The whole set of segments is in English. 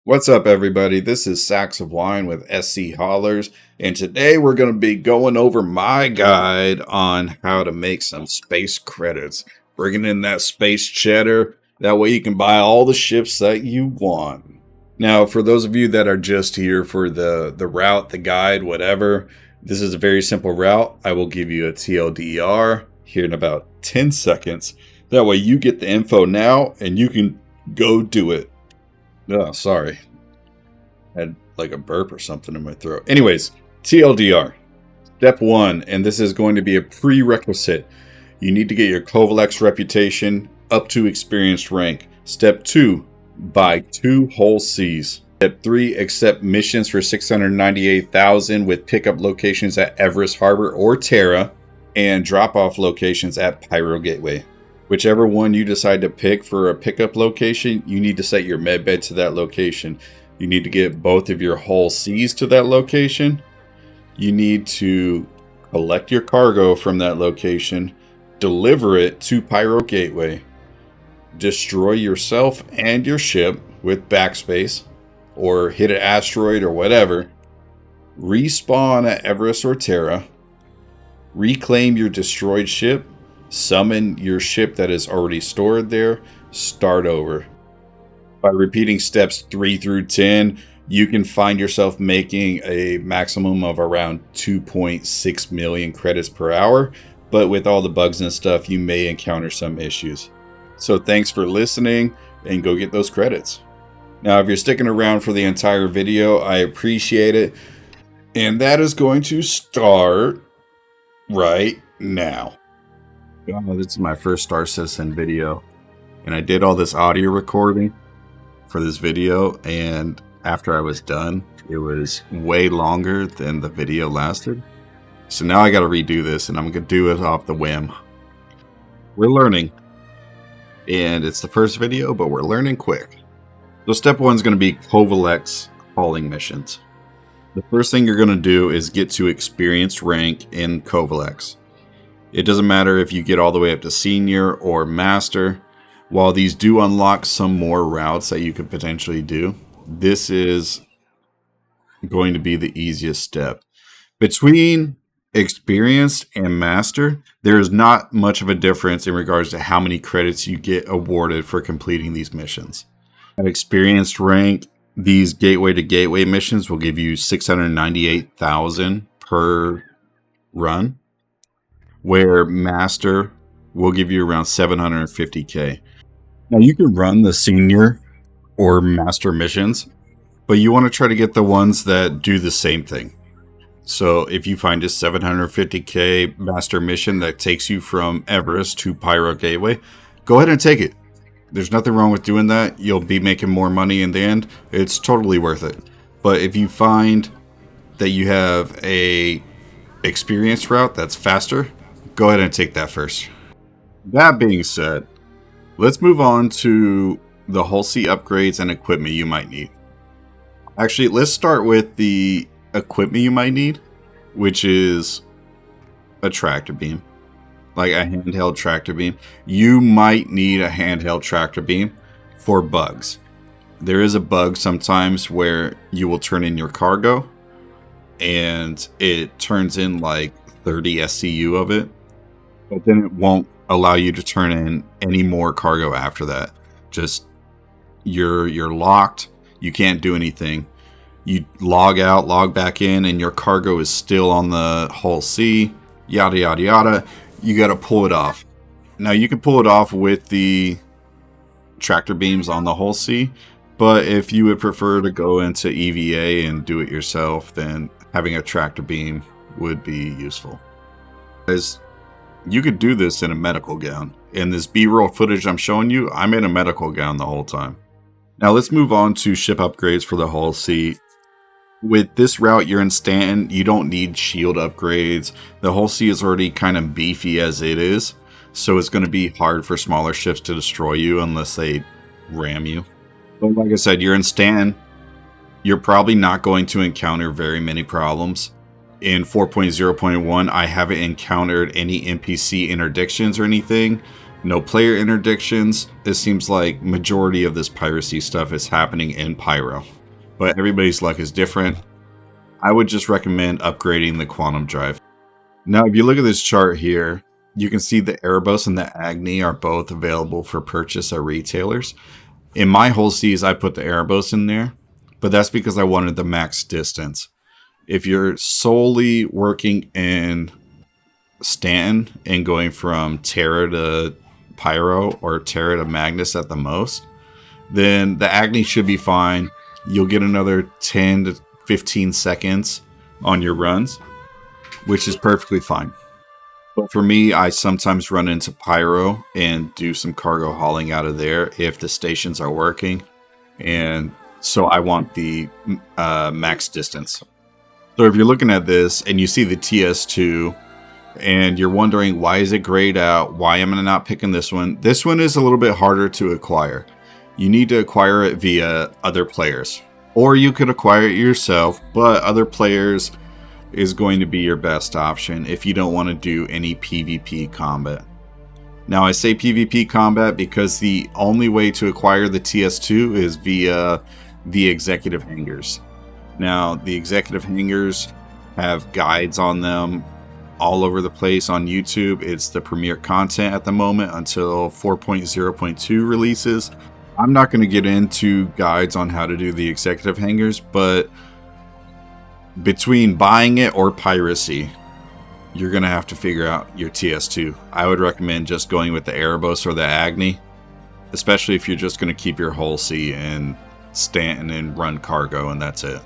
What's up, everybody? This is Sacks of Wine with SC Haulers, and today we're going to be going over my guide on how to make some space credits. Bringing in that space cheddar, that way you can buy all the ships that you want. Now, for those of you that are just here for the route, the guide, whatever, this is a very simple route. I will give you a TLDR here in about 10 seconds. That way you get the info now and you can go do it. Oh, sorry. I had like a burp or something in my throat. Anyways, TLDR. Step 1, and this is going to be a prerequisite. You need to get your Covalex reputation up to experienced rank. Step 2, buy 2 whole Cs. Step 3, accept missions for 698,000 with pickup locations at Everest Harbor or Terra and drop-off locations at Pyro Gateway. Whichever one you decide to pick for a pickup location, you need to set your medbed to that location. You need to get both of your whole Cs to that location. You need to collect your cargo from that location, deliver it to Pyro Gateway, destroy yourself and your ship with backspace, or hit an asteroid or whatever, respawn at Everest or Terra, reclaim your destroyed ship, summon your ship that is already stored there, start over. By repeating steps 3 through 10, you can find yourself making a maximum of around 2.6 million credits per hour, but with all the bugs and stuff, you may encounter some issues. So thanks for listening, and go get those credits. Now, if you're sticking around for the entire video, I appreciate it. And that is going to start right now. This is my first Star Citizen video, and I did all this audio recording for this video, and after I was done, it was way longer than the video lasted. So now I got to redo this, and I'm going to do it off the whim. We're learning, and it's the first video, but we're learning quick. So step 1 is going to be Covalex hauling missions. The first thing you're going to do is get to experienced rank in Covalex. It doesn't matter if you get all the way up to senior or master. While these do unlock some more routes that you could potentially do, this is going to be the easiest step. Between experienced and master, there is not much of a difference in regards to how many credits you get awarded for completing these missions. At experienced rank, these gateway to gateway missions will give you 698,000 per run, where master will give you around 750k. Now you can run the senior or master missions, but you want to try to get the ones that do the same thing. So if you find a 750k master mission that takes you from Everest to Pyro Gateway, go ahead and take it. There's nothing wrong with doing that. You'll be making more money in the end. It's totally worth it. But if you find that you have a experienced route that's faster, go ahead and take that first. That being said, let's move on to the hull C upgrades and equipment you might need. Actually, let's start with the equipment you might need, which is a tractor beam, like a handheld tractor beam. You might need a handheld tractor beam for bugs. There is a bug sometimes where you will turn in your cargo and it turns in like 30 SCU of it, but then it won't allow you to turn in any more cargo after that. Just you're locked. You can't do anything. You log out, log back in, and your cargo is still on the hull C. Yada yada yada. You got to pull it off. Now you can pull it off with the tractor beams on the hull C, but if you would prefer to go into EVA and do it yourself, then having a tractor beam would be useful. As you could do this in a medical gown. In this B-roll footage I'm showing you, I'm in a medical gown the whole time. Now let's move on to ship upgrades for the hull C. With this route, you're in Stanton, you don't need shield upgrades. The hull C is already kind of beefy as it is, so it's going to be hard for smaller ships to destroy you unless they ram you. But like I said, you're in Stanton, you're probably not going to encounter very many problems. In 4.0.1, I haven't encountered any NPC interdictions or anything. No player interdictions. It seems like majority of this piracy stuff is happening in Pyro. but everybody's luck is different. I would just recommend upgrading the quantum drive. Now, if you look at this chart here, you can see the Erebos and the Agni are both available for purchase at retailers. In my whole C's, I put the Erebos in there, but that's because I wanted the max distance. If you're solely working in Stanton and going from Terra to Pyro or Terra to Magnus at the most, then the Agni should be fine. You'll get another 10 to 15 seconds on your runs, which is perfectly fine. But for me, I sometimes run into Pyro and do some cargo hauling out of there if the stations are working. And so I want the max distance. So if you're looking at this and you see the TS2 and you're wondering, why is it grayed out? Why am I not picking this one? This one is a little bit harder to acquire. You need to acquire it via other players. Or you could acquire it yourself, but other players is going to be your best option if you don't want to do any PvP combat. Now, I say PvP combat because the only way to acquire the TS2 is via the executive hangars. Now, the executive hangars have guides on them all over the place on YouTube. It's the premier content at the moment until 4.0.2 releases. I'm not going to get into guides on how to do the executive hangars, but between buying it or piracy, you're going to have to figure out your TS2. I would recommend just going with the Erebos or the Agni, especially if you're just going to keep your whole C in Stanton and run cargo, and that's it.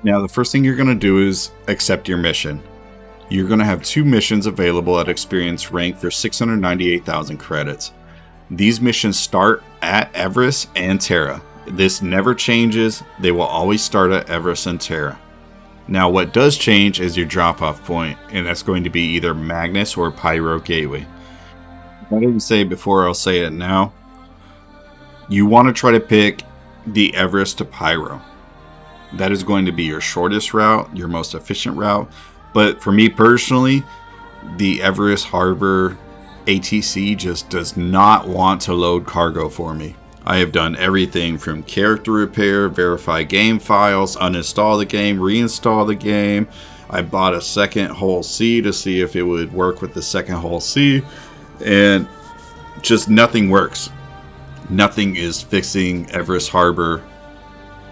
Now, the first thing you're going to do is accept your mission. You're going to have 2 missions available at experience rank for 698,000 credits. These missions start at Everest and Terra. This never changes. They will always start at Everest and Terra. Now, what does change is your drop-off point, and that's going to be either Magnus or Pyro Gateway. If I didn't say it before, I'll say it now. You want to try to pick the Everest to Pyro. That is going to be your shortest route, your most efficient route. But for me personally, the Everest Harbor ATC just does not want to load cargo for me. I have done everything from character repair, verify game files, uninstall the game, reinstall the game. I bought a second whole C to see if it would work with the second whole C, and just nothing works. Nothing is fixing Everest Harbor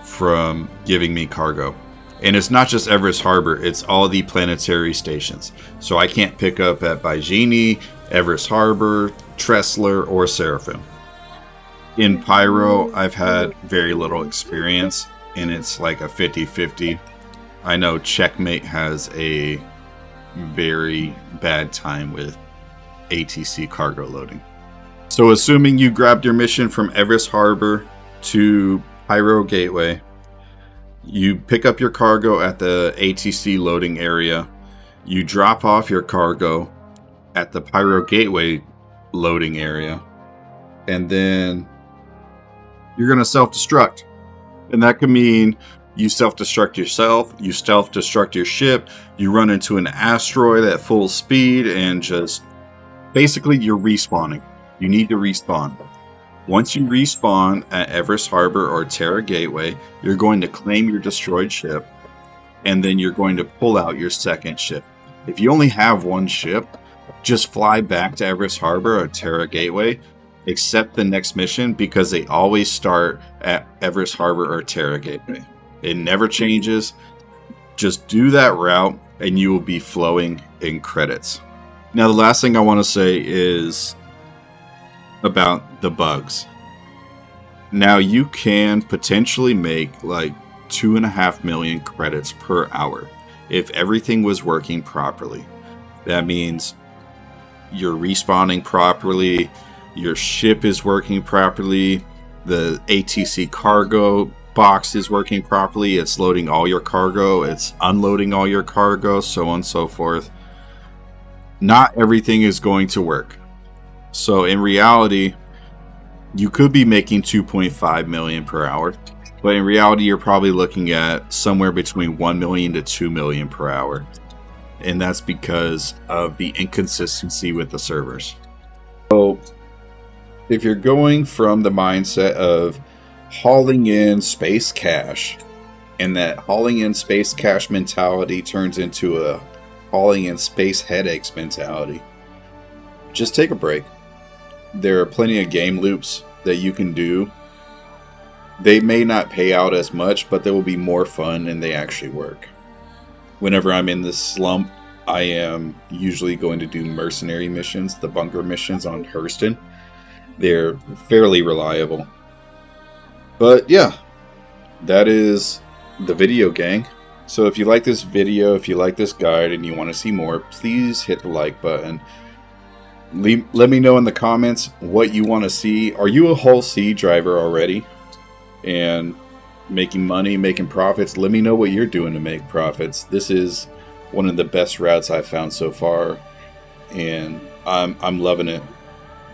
from giving me cargo. And it's not just Everest Harbor, it's all the planetary stations. So I can't pick up at Baijini, Everest Harbor, Tressler, or Seraphim. In Pyro, I've had very little experience, and it's like a 50-50. I know Checkmate has a very bad time with ATC cargo loading. So assuming you grabbed your mission from Everest Harbor to Pyro Gateway, you pick up your cargo at the ATC loading area, you drop off your cargo at the Pyro Gateway loading area, and then you're going to self-destruct. And that could mean you self-destruct yourself, you self-destruct your ship, you run into an asteroid at full speed, and just basically you're respawning. You need to respawn. Once you respawn at Everest Harbor or Terra Gateway, you're going to claim your destroyed ship, and then you're going to pull out your second ship. If you only have one ship, just fly back to Everest Harbor or Terra Gateway, accept the next mission, because they always start at Everest Harbor or Terra Gateway. It never changes. Just do that route and you will be flowing in credits. Now, the last thing I want to say is about the bugs. Now, you can potentially make like 2.5 million credits per hour if everything was working properly. That means you're respawning properly, your ship is working properly, the ATC cargo box is working properly, it's loading all your cargo, it's unloading all your cargo, so on and so forth. Not everything is going to work. So in reality, you could be making 2.5 million per hour, but in reality, you're probably looking at somewhere between 1 million to 2 million per hour. And that's because of the inconsistency with the servers. So if you're going from the mindset of hauling in space cash and that hauling in space cash mentality turns into a hauling in space headaches mentality. Just take a break. There are plenty of game loops that you can do. They may not pay out as much, but they will be more fun and they actually work. Whenever I'm in this slump, I am usually going to do mercenary missions, the bunker missions on Hurston. They're fairly reliable. But yeah, that is the video, gang. So if you like this video, if you like this guide and you want to see more, please hit the like button. Let me know in the comments what you want to see. Are you a Hull C driver already and making money, making profits? Let me know what you're doing to make profits. This is one of the best routes I've found so far, and I'm loving it.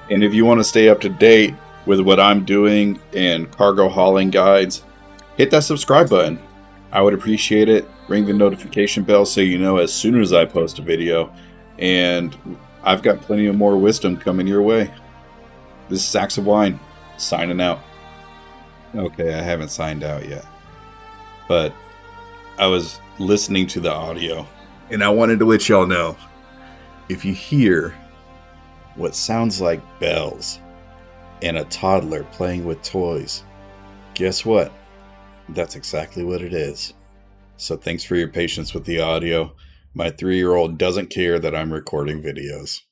And if you want to stay up to date with what I'm doing and cargo hauling guides, hit that subscribe button. I would appreciate it. Ring the notification bell so you know as soon as I post a video. And I've got plenty of more wisdom coming your way. This is Sacks of Wine, signing out. Okay, I haven't signed out yet. But I was listening to the audio, and I wanted to let y'all know, if you hear what sounds like bells and a toddler playing with toys, guess what? That's exactly what it is. So thanks for your patience with the audio. My 3-year-old doesn't care that I'm recording videos.